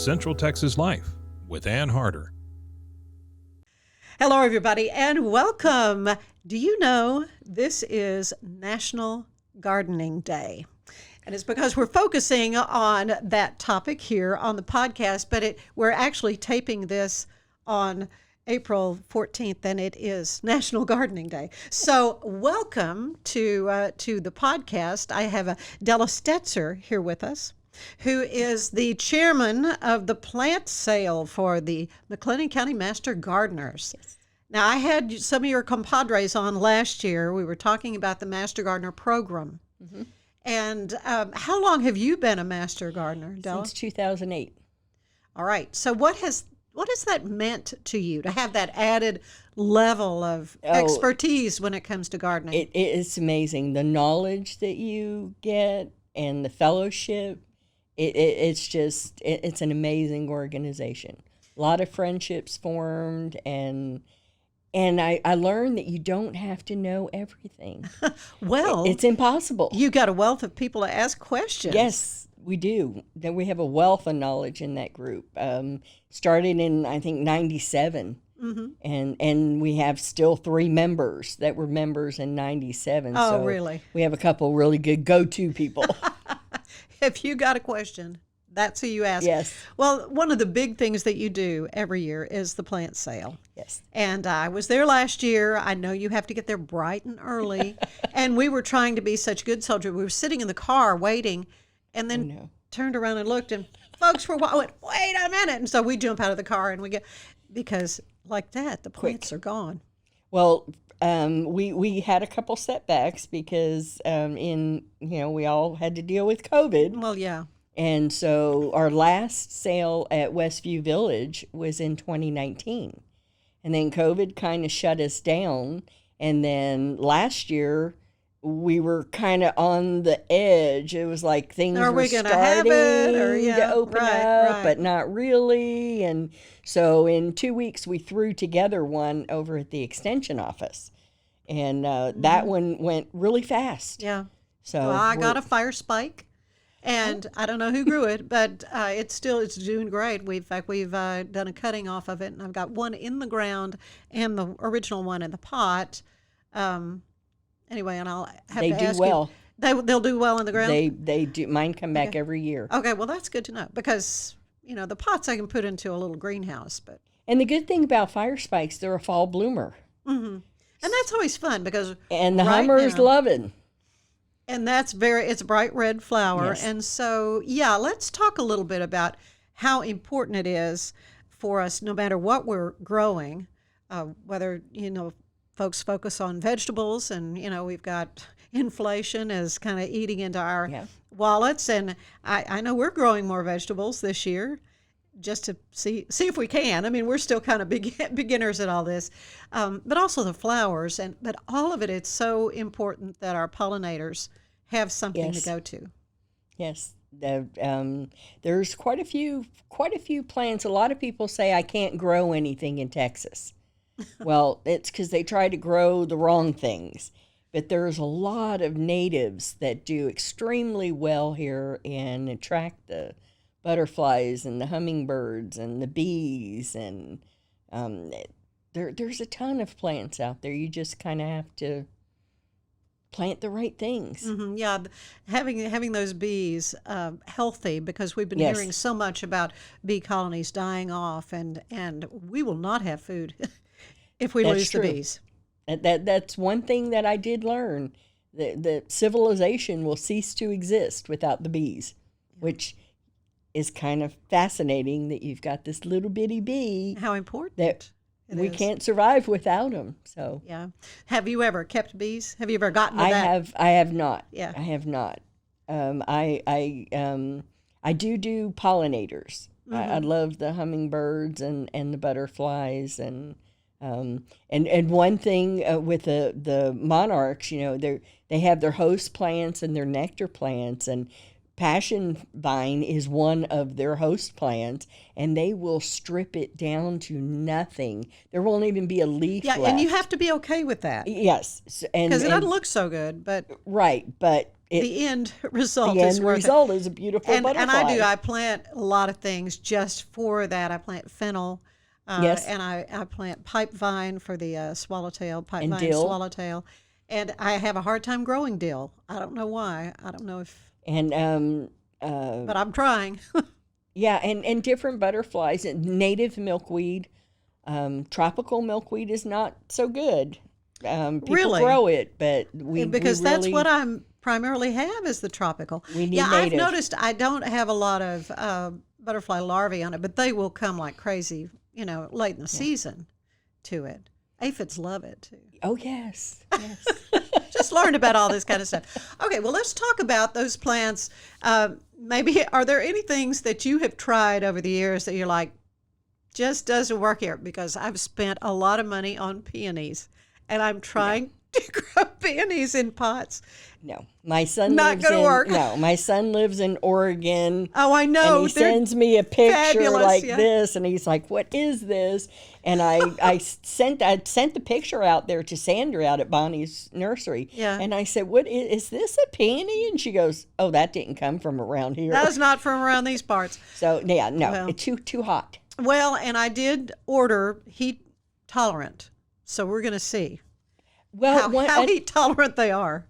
Central Texas Life with Ann Harder. Hello, everybody, and welcome. Do you know this is National Gardening Day? And it's because we're focusing on that topic here on the podcast, but we're actually taping this on April 14th, and it is National Gardening Day. So welcome to the podcast. I have Della here with us, who is the chairman of the plant sale for the McLennan County Master Gardeners. Yes. Now, I had some of your compadres on last year. We were talking about the Master Gardener program. Mm-hmm. And how long have you been a Master Gardener, Della? Since 2008. All right. So what has that meant to you, to have that added level of expertise when it comes to gardening? It's amazing. The knowledge that you get and the fellowship, it's an amazing organization. A lot of friendships formed, and I learned that you don't have to know everything. Well, it's impossible. You got a wealth of people to ask questions. Yes, we do. Then we have a wealth of knowledge in that group. Started in, I think, 97. Mm-hmm. And we have still 3 members that were members in 97. Oh, so really? We have a couple really good go-to people. If you got a question, that's who you ask. Yes. Well, one of the big things that you do every year is the plant sale. Yes. And I was there last year. I know you have to get there bright and early. And we were trying to be such good soldiers. We were sitting in the car waiting, and then turned around and looked, and folks went, wait a minute. And so we jump out of the car and we get, because like that, the plants are gone. Well, we had a couple setbacks because we all had to deal with COVID. Well, yeah. And so our last sale at Westview Village was in 2019. And then COVID kind of shut us down. And then last year, we were kind of on the edge. It was like things were starting to open up, but not really. And so in 2 weeks, we threw together one over at the extension office. And that one went really fast. Yeah. So well, I got a fire spike. And I don't know who grew it, but it's doing great. We've done a cutting off of it, and I've got one in the ground and the original one in the pot. Anyway, and I'll have to ask you. They do well. They'll do well in the ground? They do. Mine come back every year. Okay, well, that's good to know, because, the pots I can put into a little greenhouse. And the good thing about fire spikes, they're a fall bloomer. Mm-hmm. And that's always fun, because and the hummers love it. And it's bright red flower. Yes. And so, let's talk a little bit about how important it is for us, no matter what we're growing, whether, folks focus on vegetables, and, we've got inflation is kind of eating into our wallets. And I know we're growing more vegetables this year just to see if we can. I mean, we're still kind of beginners at all this, but also the flowers. But all of it, it's so important that our pollinators have something to go to. Yes. There's quite a few plants. A lot of people say I can't grow anything in Texas. Well, it's because they try to grow the wrong things. But there's a lot of natives that do extremely well here and attract the butterflies and the hummingbirds and the bees, and there's a ton of plants out there. You just kind of have to plant the right things. Mm-hmm, yeah, having those bees healthy, because we've been hearing so much about bee colonies dying off, and we will not have food if we lose the bees. That's one thing that I did learn. That civilization will cease to exist without the bees, which is kind of fascinating that you've got this little bitty bee. How important that we can't survive without them. So have you ever kept bees? Have you ever gotten to that? I have not. Yeah, I have not. I do pollinators. Mm-hmm. I love the hummingbirds and the butterflies, and one thing with the monarchs, they have their host plants and their nectar plants, and passion vine is one of their host plants, and they will strip it down to nothing. There won't even be a leaf left. And you have to be okay with that. Yes. Because it doesn't look so good, but... Right, but the end result the is end worth result is a beautiful it. butterfly. And I plant a lot of things just for that. I plant fennel. Yes. And I plant pipe vine for the swallowtail, pipe And vine dill. swallowtail. And I have a hard time growing dill. I don't know why. I don't know if, And but I'm trying. yeah, and different butterflies. And native milkweed, tropical milkweed is not so good. People Really? grow it, but Because we that's really, what I primarily have is the tropical. We need yeah, native. I've noticed I don't have a lot of butterfly larvae on it, but they will come like crazy, late in the season to it. Aphids love it too. Oh yes, yes. Just learned about all this kind of stuff. Okay, well, let's talk about those plants. Maybe are there any things that you have tried over the years that you're like, just doesn't work here? Because I've spent a lot of money on peonies, and I'm trying to grow peonies in pots. No, my son Not lives gonna in, work. No, my son lives in Oregon. Oh, I know. And he They're sends me a picture fabulous, like yeah. this, and he's like, "What is this?" And I sent the picture out there to Sandra out at Bonnie's nursery. Yeah. And I said, "What is this, a peony?" And she goes, "Oh, that didn't come from around here." That is not from around these parts. So yeah, no, Well. it's too hot. Well, and I did order heat tolerant, so we're going to see Well, how heat tolerant they are.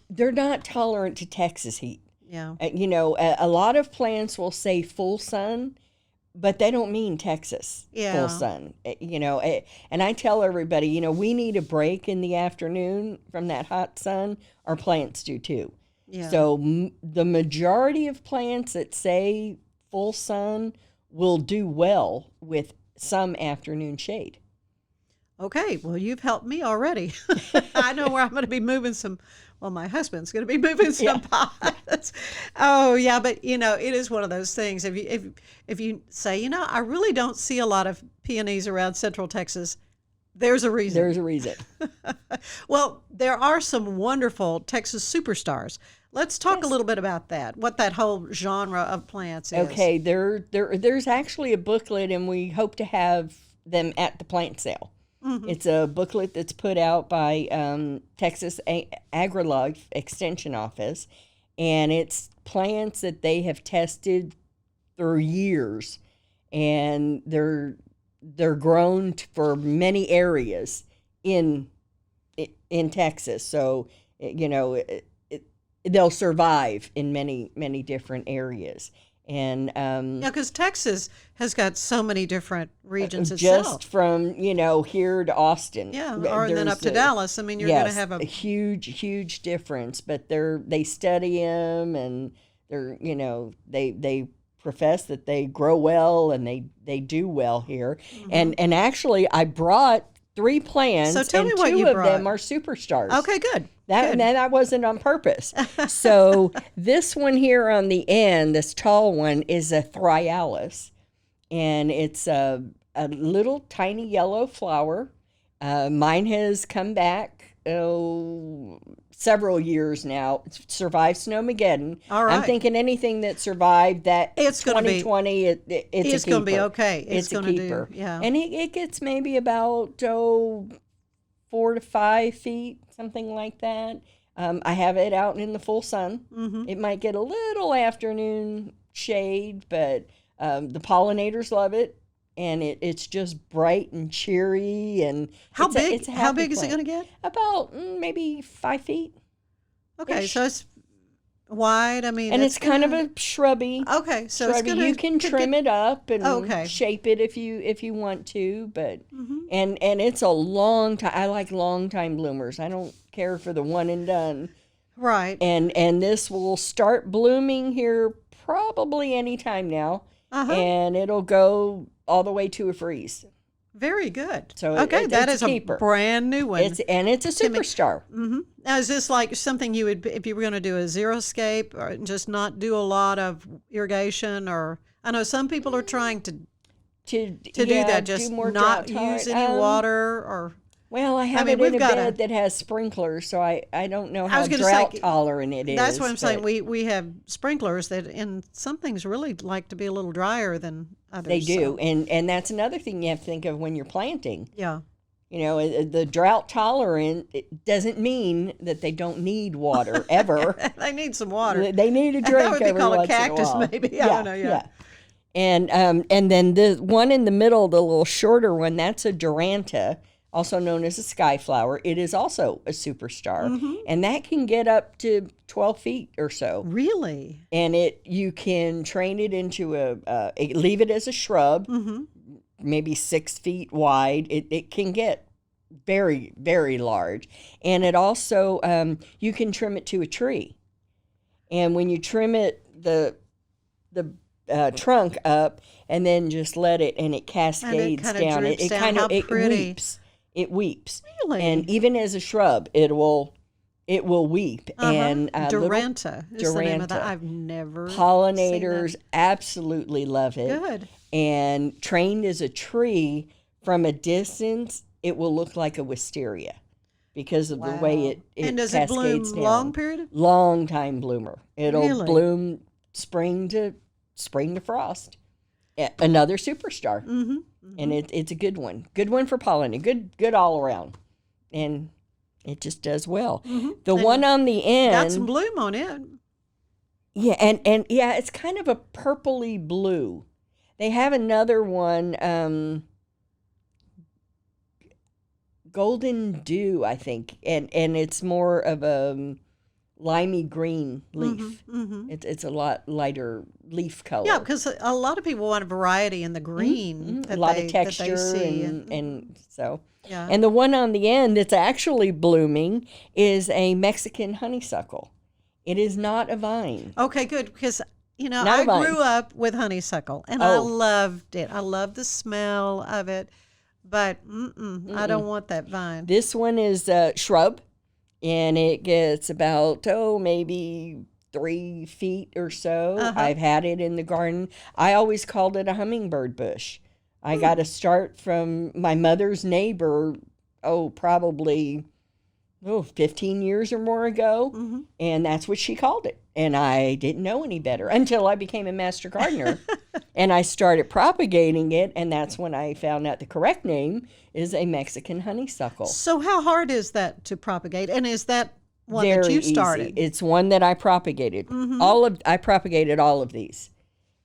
they're not tolerant to Texas heat. Yeah. A lot of plants will say full sun, but they don't mean Texas Yeah. full sun. And I tell everybody, we need a break in the afternoon from that hot sun. Our plants do too. Yeah. So the majority of plants that say full sun will do well with some afternoon shade. Okay, well, you've helped me already. I know where I'm going to be moving some. Well, my husband's going to be moving some pots. Oh, yeah, but it is one of those things. If you say, I really don't see a lot of peonies around Central Texas, there's a reason. There's a reason. Well, there are some wonderful Texas superstars. Let's talk a little bit about that. What that whole genre of plants is. Okay, there's actually a booklet, and we hope to have them at the plant sale. Mm-hmm. It's a booklet that's put out by Texas AgriLife Extension Office, and it's plants that they have tested for years, and they're grown for many areas in Texas. So they'll survive in many different areas. And because Texas has got so many different regions itself. Just from here to Austin, or then up to Dallas. I mean, you're going to have a huge difference. But they study them, and they profess that they grow well and they do well here. Mm-hmm. And actually, I brought 3 plants. So tell me what you brought. 2 of them are superstars. Okay, good. That wasn't on purpose. So this one here on the end, this tall one, is a thryallis, and it's a little tiny yellow flower. Mine has come back several years now. It's survived Snowmageddon. All right. I'm thinking anything that survived that it's 2020, it's going to be okay. It's a keeper. Yeah. And it gets maybe about 4 to 5 feet, something like that. I have it out in the full sun. Mm-hmm. It might get a little afternoon shade, but the pollinators love it, and it's just bright and cheery. And how big? It's a how big plant. Is it going to get? About maybe 5 feet. Okay, so it's wide. I mean, and it's kind of a shrubby. Okay, so shrubby. It's you can trim it up and shape it if you want to, but and it's a long time. I like long time bloomers. I don't care for the one and done. Right. And this will start blooming here probably any time now, and it'll go all the way to a freeze. Very good. So that is a brand new one. It's a superstar. Mm-hmm. Now, is this like something you would, if you were going to do a xeriscape, or just not do a lot of irrigation? Or I know some people are trying to do that, just not use any water. Or well, I have it in a bed that has sprinklers, so I don't know how drought tolerant it is. That's what I'm saying. We have sprinklers that, and some things really like to be a little drier than others. They do, and that's another thing you have to think of when you're planting. Yeah. You know, the drought tolerant, it doesn't mean that they don't need water ever. They need some water. They need a drink. That would be every called a once in cactus, while. maybe. I don't know. Yeah. And then the one in the middle, the little shorter one, that's a Duranta, also known as a sky flower. It is also a superstar, and that can get up to 12 feet or so. Really? And you can train it into leave it as a shrub, maybe 6 feet wide. It can get very, very large. And it also, you can trim it to a tree. And when you trim it, the trunk up, and then just let it, and it cascades down. It kind of weeps. It weeps. Really? And even as a shrub, it will weep. And Duranta is the name of that. I've never pollinators seen that. absolutely love it. Good. And trained as a tree, from a distance, it will look like a wisteria because of the way it and does cascades it bloom down. long period? Long time bloomer. It'll Really? bloom spring to frost. Another superstar. And it's a good one. Good one for pollinating. Good all around. And it just does well. The one on the end Got some bloom on it. Yeah, and yeah, it's kind of a purpley blue. They have another one, Golden Dew, I think, and it's more of a limey green leaf. It's a lot lighter leaf color. Yeah, because a lot of people want a variety in the green. A lot of texture that they see. and so. Yeah. And the one on the end that's actually blooming is a Mexican honeysuckle. It is not a vine. Okay, good, because Not I a vine. grew up with honeysuckle, and I loved it. I loved the smell of it, but I don't want that vine. This one is a shrub, and it gets about, maybe 3 feet or so. I've had it in the garden. I always called it a hummingbird bush. I got a start from my mother's neighbor, probably 15 years or more ago, and that's what she called it. And I didn't know any better until I became a Master Gardener, and I started propagating it, and that's when I found out the correct name is a Mexican honeysuckle. So how hard is that to propagate? And is that one Very that you started? easy. It's one that I propagated. I propagated all of these.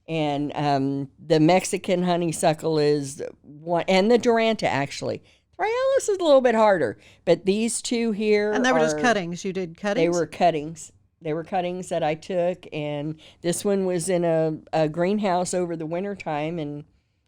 And the Mexican honeysuckle is one, and the Duranta actually. Rhyolus is a little bit harder, but these two here And they were just cuttings. You did cuttings? They were cuttings. They were cuttings that I took, and this one was in a greenhouse over the wintertime and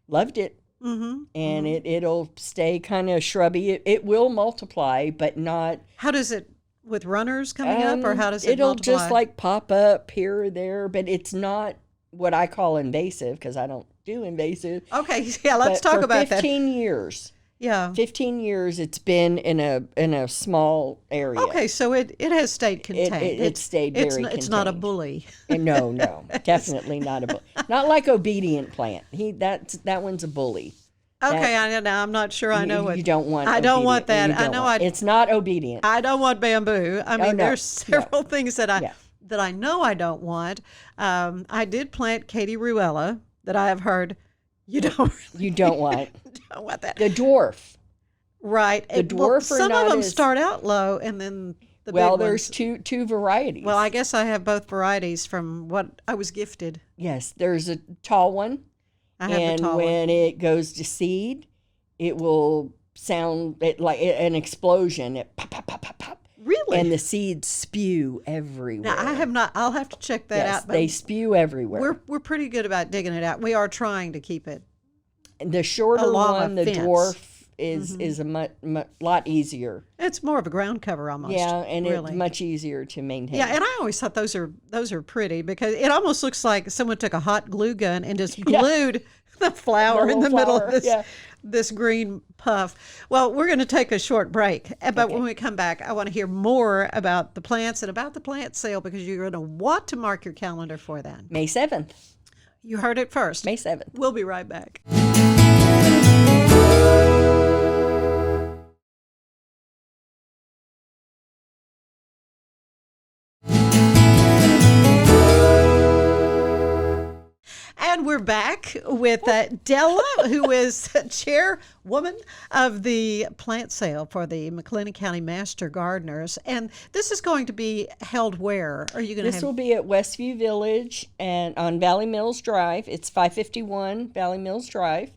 loved it. And it'll stay kind of shrubby. It will multiply, but not... How does it, with runners coming up, or how does it It'll multiply? just like pop up here or there, but it's not what I call invasive, because I don't do invasive. Okay, yeah, let's But talk for about that. 15 years. Yeah. 15 years it's been in a small area. Okay, so it has stayed contained. It stayed very contained. It's not a bully. And no, definitely not a bully. Not like obedient plant. That one's a bully. Okay, I know. I'm not sure I know what. You don't want. I don't want that. You don't I know. want- It's not obedient. I don't want bamboo. I mean, no, there's several things that Yeah. I know I don't want. I did plant Katie Ruella that I have heard you don't You don't want don't want that. the dwarf. Right. The dwarf are some not of them as- start out low, and then the Well, big there's ones. two varieties. Well, I guess I have both varieties from what I was gifted. Yes, there's a tall one, I have and the tall when it goes to seed, it will sound like an explosion. It pop, pop, pop, pop, pop. Really? And the seeds spew everywhere. Now I have not. I'll have to check that Yes, out. But they spew everywhere. we're pretty good about digging it out. We are trying to keep it. The shorter along a one, the fence. dwarf, is a lot easier. It's more of a ground cover almost. Yeah, and really. it's much easier to maintain. Yeah, and I always thought those are pretty because it almost looks like someone took a hot glue gun and just glued the flower in the little middle flower, of this yeah. this green puff. Well, we're going to take a short break, but when we come back, I want to hear more about the plants and about the plant sale because you're going to want to mark your calendar for that. May 7th. You heard it first. May 7th. We'll be right back. And And we're back with Della, who is chairwoman of the plant sale for the McLennan County Master Gardeners. And this is going to be held where? Are you going to This will be at Westview Village and on Valley Mills Drive. It's 551 Valley Mills Drive.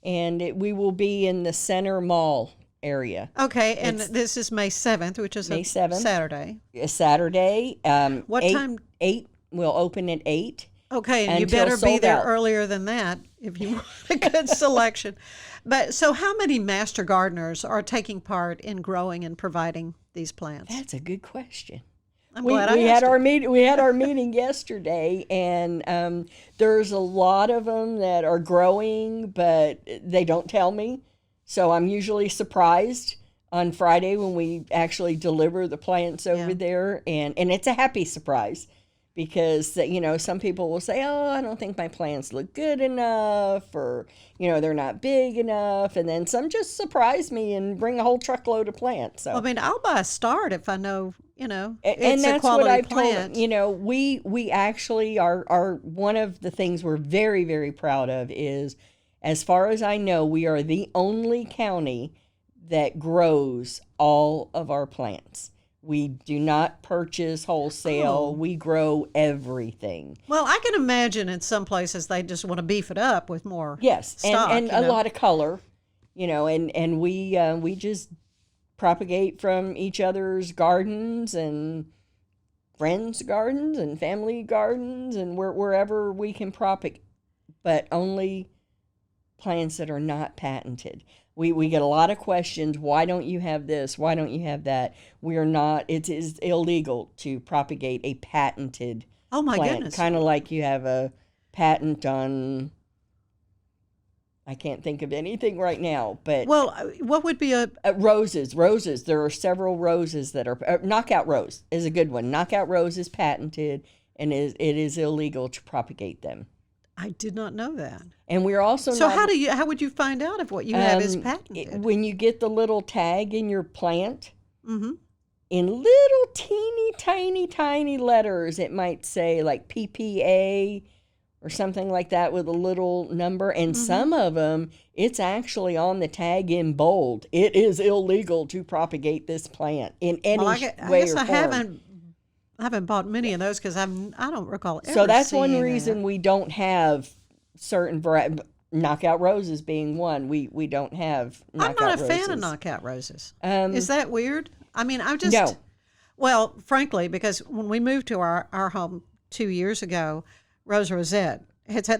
And we will be in the Center Mall area. Okay, and this is May 7th, which is May a 7th. Saturday. A Saturday. What time? 8. We'll open at 8. Okay, and you until better be sold there out. earlier than that if you want a good selection. But so how many master gardeners are taking part in growing and providing these plants? That's a good question. I'm We glad I had asked our it. meeting. We had our meeting yesterday, and there's a lot of them that are growing, but they don't tell me. So I'm usually surprised on Friday when we actually deliver the plants over there, and it's a happy surprise. Because, some people will say, oh, I don't think my plants look good enough, or, they're not big enough. And then some just surprise me and bring a whole truckload of plants. So, I mean, I'll buy a start if I know, it's and that's a quality what I've plant. told them. We actually are one of the things we're very, very proud of is, as far as I know, we are the only county that grows all of our plants. We do not purchase wholesale. We grow everything. Well, I can imagine in some places they just want to beef it up with more Yes, stock, and a lot of color, and we just propagate from each other's gardens and friends' gardens and family gardens and wherever we can propagate, but only plants that are not patented. We get a lot of questions. Why don't you have this? Why don't you have that? We are not. It is illegal to propagate a patented Oh my plant. goodness. Kind of like you have a patent on. I can't think of anything right now, but Well, what would be a roses. There are several roses that are knockout rose is a good one. Knockout rose is patented, and it is illegal to propagate them. I did not know that. And we're also So not, how would you find out if what you have is patented? when you get the little tag in your plant, Mm-hmm. in little teeny tiny letters, it might say like PPA or something like that with a little number. And some of them, it's actually on the tag in bold. It is illegal to propagate this plant in any Well, way I guess or I form. haven't bought many of those because I don't recall ever So that's one seeing reason that. we don't have certain knockout roses being one. We don't have I'm knockout not a roses. fan of knockout roses. Um, Is that weird? I mean, I just No. Well, frankly, because when we moved to our home 2 years ago, Rose Rosette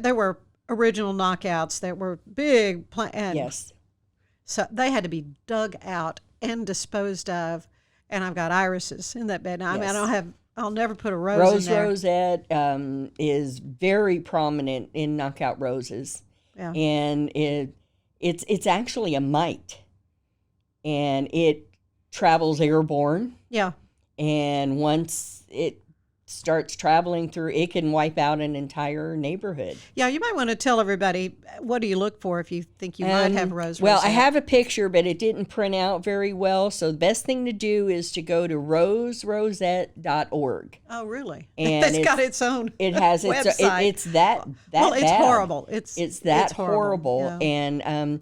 there were original knockouts that were big and Yes. so they had to be dug out and disposed of. And I've got irises in that bed. Now, I mean, Yes. I'll never put a rose Rose in there. Rosette is very prominent in knockout roses, Yeah. and it's actually a mite, and it travels airborne, Yeah. and once it starts traveling through, it can wipe out an entire neighborhood. Yeah, you might want to tell everybody what do you look for if you think you might have rose Well, rosette. I have a picture, but it didn't print out very well. So the best thing to do is to go to roserosette.org. Oh, really? And It's got its own It has its website. it's that well, it's bad. horrible. It's that horrible. horrible. Yeah. And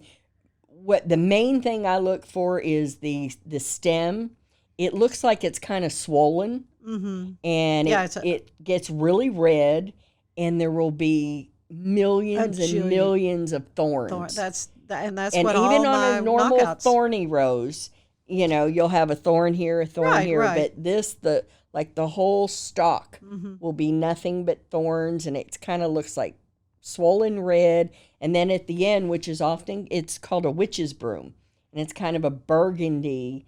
what the main thing I look for is the stem. It looks like it's kind of swollen, and Yeah, it gets really red, and there will be millions and jillion. millions of thorns. That's what and all even my on a normal knockouts. thorny rose, you'll have a thorn here, a thorn Right, here, right. but the whole stalk Mm-hmm. will be nothing but thorns, and it kind of looks like swollen red. And then at the end, which is often, it's called a witch's broom, and it's kind of a burgundy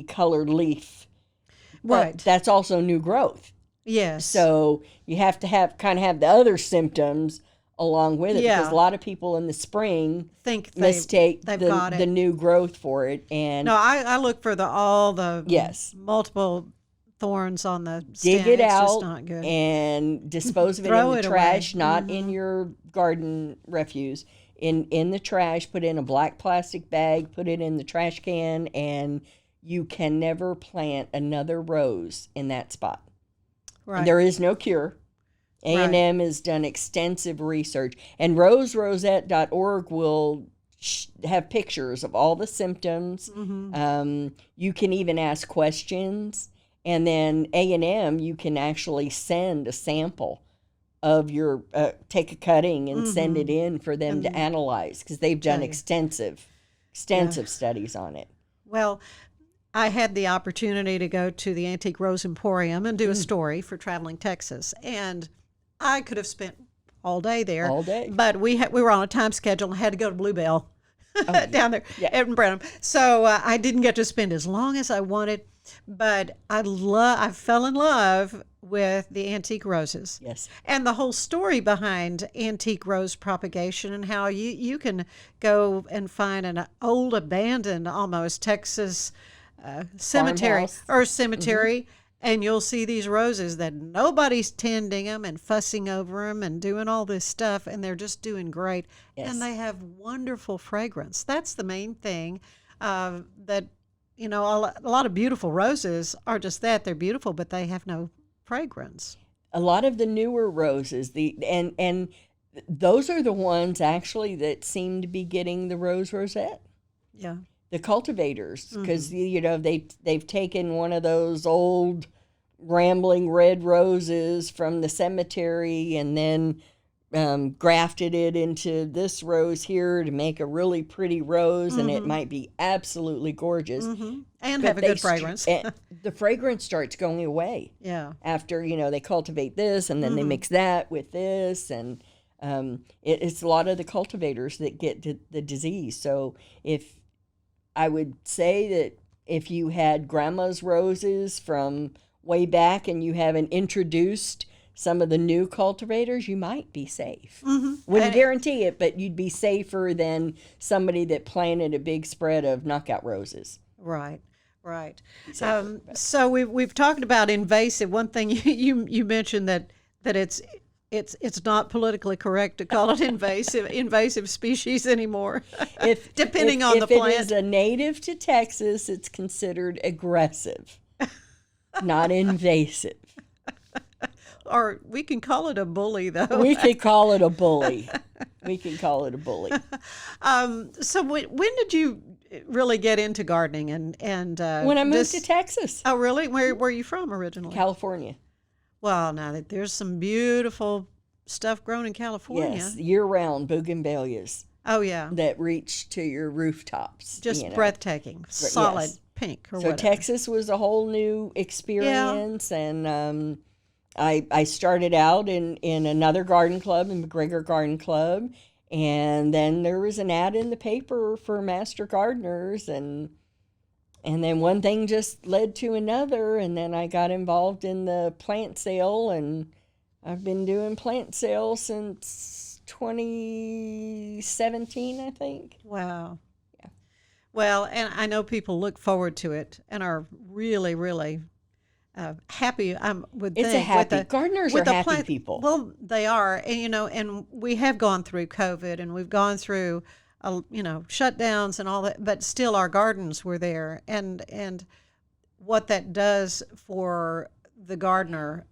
colored leaf. But Right. that's also new growth. Yes. So you have to have the other symptoms along with it, Yeah. because a lot of people in the spring think mistake they've got it. the new growth for it. And No, I look for all the Yes. multiple thorns on the stem. dig it It's out just not good. and dispose of it Throw in it the away. Mm-hmm. trash, not in your garden refuse. In the trash, put it in a black plastic bag, put it in the trash can, and you can never plant another rose in that spot. Right. And there is no cure. A&M has done extensive research, and roserosette.org will have pictures of all the symptoms. You can even ask questions, and then A&M, you can actually send a sample of your, take a cutting and send it in for them to analyze, because they've done extensive studies on it. Well, I had the opportunity to go to the Antique Rose Emporium and do a story for Traveling Texas, and I could have spent all day there. All day. But we were on a time schedule and had to go to Bluebell down there in Brenham. So I didn't get to spend as long as I wanted, but I fell in love with the antique roses. Yes. And the whole story behind antique rose propagation, and how you can go and find an old abandoned almost Texas cemetery and you'll see these roses that nobody's tending them and fussing over them and doing all this stuff, and they're just doing great. Yes. And they have wonderful fragrance. That's the main thing. That, you know, a lot of beautiful roses are just that. They're beautiful, but they have no fragrance. A lot of the newer roses, and those are the ones actually that seem to be getting the rose rosette. Yeah. The cultivators, because you know they've taken one of those old rambling red roses from the cemetery and then grafted it into this rose here to make a really pretty rose, and it might be absolutely gorgeous And have a good fragrance. And the fragrance starts going away. Yeah. After, you know, they cultivate this and then they mix that with this, and it's a lot of the cultivators that get the disease. So if I would say that if you had grandma's roses from way back and you haven't introduced some of the new cultivators, you might be safe. Wouldn't guarantee it, but you'd be safer than somebody that planted a big spread of knockout roses. Right. So we've talked about invasive. One thing you mentioned that it's not politically correct to call it invasive species anymore. Depending on the plant. If it is a native to Texas, it's considered aggressive, not invasive. Or we can call it a bully, though. We could call it a bully. So when did you really get into gardening? And when I moved to Texas. Oh, really? Where are you from originally? California. Well, now there's some beautiful stuff grown in California. Yes, year-round bougainvilleas. Oh, yeah. That reach to your rooftops. Just breathtaking, solid pink or whatever. So Texas was a whole new experience, and I started out in another garden club, in McGregor Garden Club, and then there was an ad in the paper for master gardeners, and then one thing just led to another, and then I got involved in the plant sale, and I've been doing plant sales since 2017, I think. Wow. Yeah. Well, and I know people look forward to it and are really, really happy. Gardeners are happy people. Well, they are, and you know, and we have gone through COVID, and we've gone through, shutdowns and all that, but still our gardens were there, and what that does for the gardener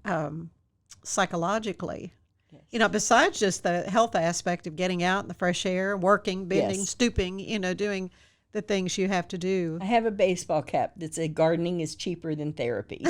psychologically. Yes. You know, besides just the health aspect of getting out in the fresh air, working, bending, stooping, doing the things you have to do. I have a baseball cap that said gardening is cheaper than therapy.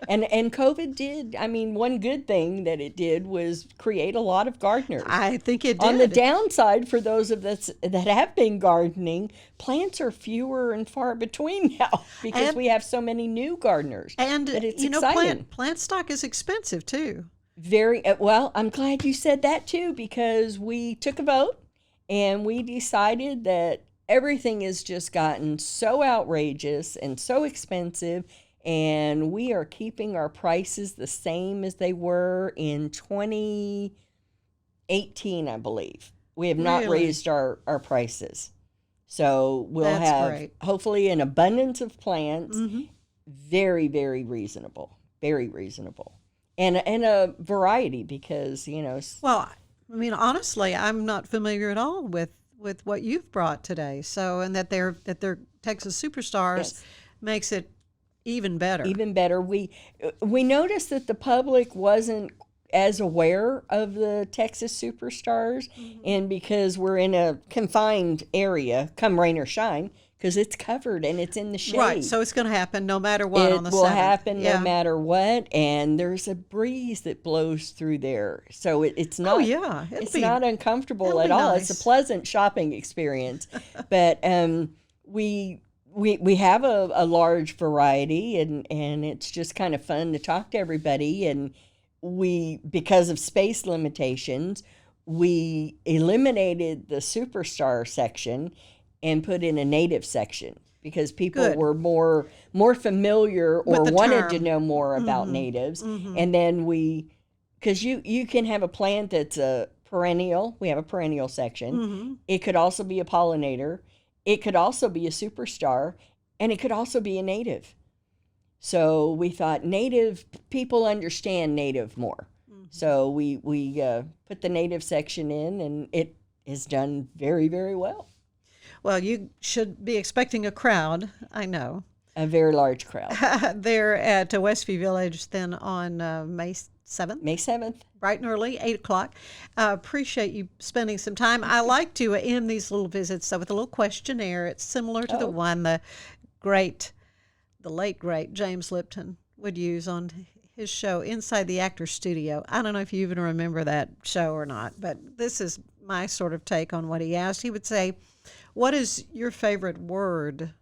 And COVID did, one good thing that it did was create a lot of gardeners. I think it did. On the downside, for those of us that have been gardening, plants are fewer and far between now because we have so many new gardeners. And, it's exciting. Plant stock is expensive too. Very well, I'm glad you said that too, because we took a vote and we decided that everything has just gotten so outrageous and so expensive, and we are keeping our prices the same as they were in 2018, I believe. We have not raised our prices. So we'll have hopefully an abundance of plants, very, very reasonable, very reasonable. And a variety because, Well, honestly, I'm not familiar at all with what you've brought today. So, and that they're Texas Superstars makes it even better. Even better. We noticed that the public wasn't as aware of the Texas superstars, and because we're in a confined area, come rain or shine, because it's covered and it's in the shade. Right, so it's going to happen no matter what on the 7th. It will happen no matter what, and there's a breeze that blows through there, so it's not. Oh yeah, it's not uncomfortable at all. Nice. It's a pleasant shopping experience, but we have a large variety, and it's just kind of fun to talk to everybody. And because of space limitations, we eliminated the superstar section and put in a native section because people were more familiar or wanted to know more about natives. And then because you can have a plant that's a perennial. We have a perennial section. It could also be a pollinator. It could also be a superstar, and it could also be a native. So we thought native people understand native more. So we put the native section in, and it is done very, very well. Well, you should be expecting a crowd, I know. A very large crowd. There at Westview Village then on May 7th. May 7th. Bright and early, 8 o'clock. Appreciate you spending some time. I like to end these little visits with a little questionnaire. It's similar to the one the late, great James Lipton would use on his show, Inside the Actor's Studio. I don't know if you even remember that show or not, but this is my sort of take on what he asked. He would say, "What is your favorite word?"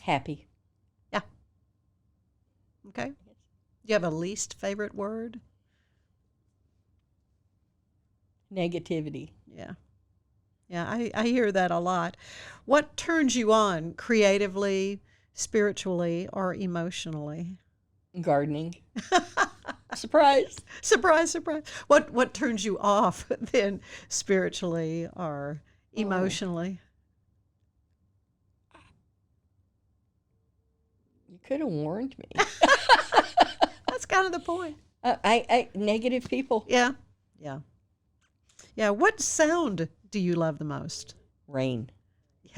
Happy. Yeah. Okay. Do you have a least favorite word? Negativity. Yeah. Yeah, I hear that a lot. What turns you on creatively, spiritually, or emotionally? Gardening. Surprise. Surprise, surprise. What turns you off then spiritually or emotionally? You could have warned me. That's kind of the point. I negative people. Yeah. Yeah. Yeah. What sound do you love the most? Rain.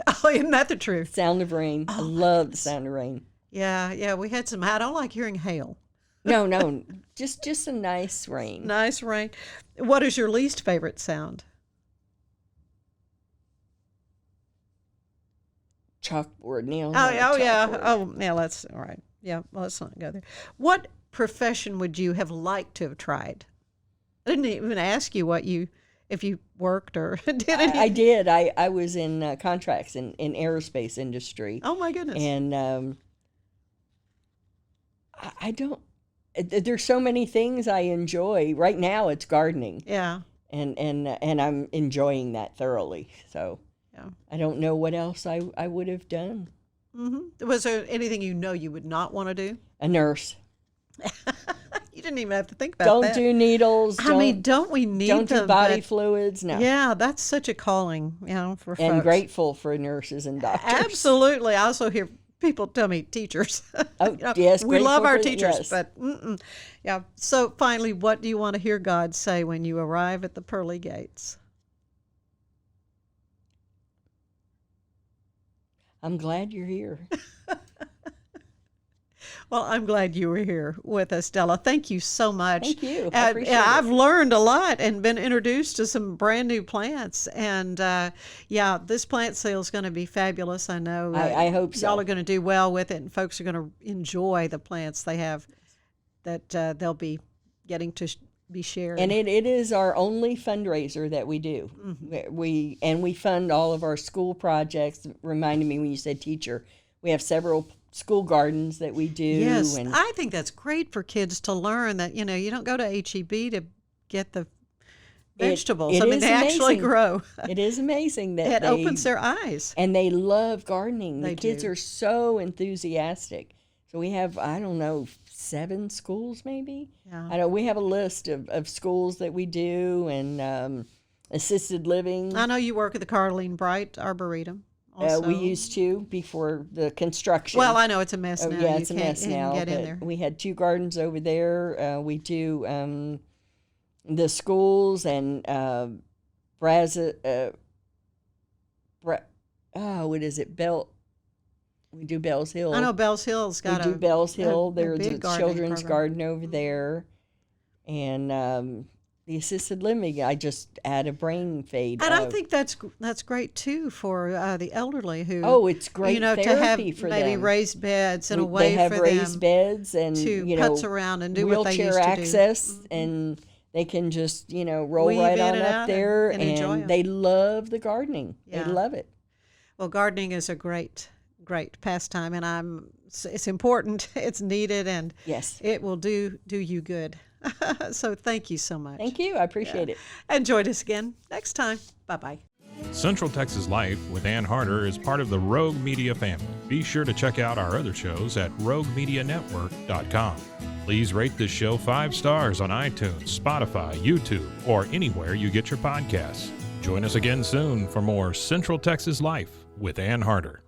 Oh, isn't that the truth? Sound of rain. I love the sound of rain. Yeah. Yeah. We had some. I don't like hearing hail. No. Just a nice rain. Nice rain. What is your least favorite sound? Chalkboard nail. Oh yeah. Oh, yeah. That's all right. Yeah. Well, let's not go there. What profession would you have liked to have tried? I didn't even ask you if you worked or did anything. I did. I was in contracts in aerospace industry. Oh my goodness. And I don't. There's so many things I enjoy. Right now, it's gardening. Yeah. And I'm enjoying that thoroughly. So yeah. I don't know what else I would have done. Mm-hmm. Was there anything you would not want to do? A nurse. You didn't even have to think about that. Don't do needles. I mean, don't we need Don't them, do body fluids. No. Yeah, that's such a calling, for folks. And grateful for nurses and doctors. Absolutely. I also hear people tell me teachers. Oh, yes. We love our for teachers, yes. but yeah. So finally, what do you want to hear God say when you arrive at the pearly gates? I'm glad you're here. Well, I'm glad you were here with us, Della. Thank you so much. Thank you. I appreciate it. I've learned a lot and been introduced to some brand new plants. And this plant sale is going to be fabulous. I know. I hope so. Y'all are going to do well with it, and folks are going to enjoy the plants they have that they'll be getting to be shared. And it is our only fundraiser that we do. Mm-hmm. We fund all of our school projects. Reminded me when you said teacher, we have several school gardens that we do. Yes, and I think that's great for kids to learn that, you don't go to HEB to get the vegetables. It they is actually amazing. grow. It is amazing that It opens their eyes. And they love gardening. They The kids do. are so enthusiastic. So we have, 7 schools maybe? Yeah. I know we have a list of schools that we do, and assisted living. I know you work at the Carlene Bright Arboretum. Also. We used to before the construction. Well, I know it's a mess now. Yeah, You it's a can't mess even now. get in But there. we had 2 gardens over there. We do the schools and what is it? We do Bells Hill. I know Bells Hill's got we do Bells Hill. a There's big a gardening children's program. garden over there. And the assisted living, I just add a brain fade. And I think that's great too for the elderly who it's great to have therapy for maybe them. raised beds and a They way have for raised them beds and to you putz know, around and do what they wheelchair used to access, do. and they can just roll Weave right in on and up out there, and enjoy 'em. they love the gardening. Yeah. They love it. Well, gardening is a great pastime, and it's important, it's needed, and Yes. it will do you good. So thank you so much. Thank you. I appreciate it. And join us again next time. Bye-bye. Central Texas Life with Ann Harder is part of the Rogue Media family. Be sure to check out our other shows at roguemedianetwork.com. Please rate this show 5 stars on iTunes, Spotify, YouTube, or anywhere you get your podcasts. Join us again soon for more Central Texas Life with Ann Harder.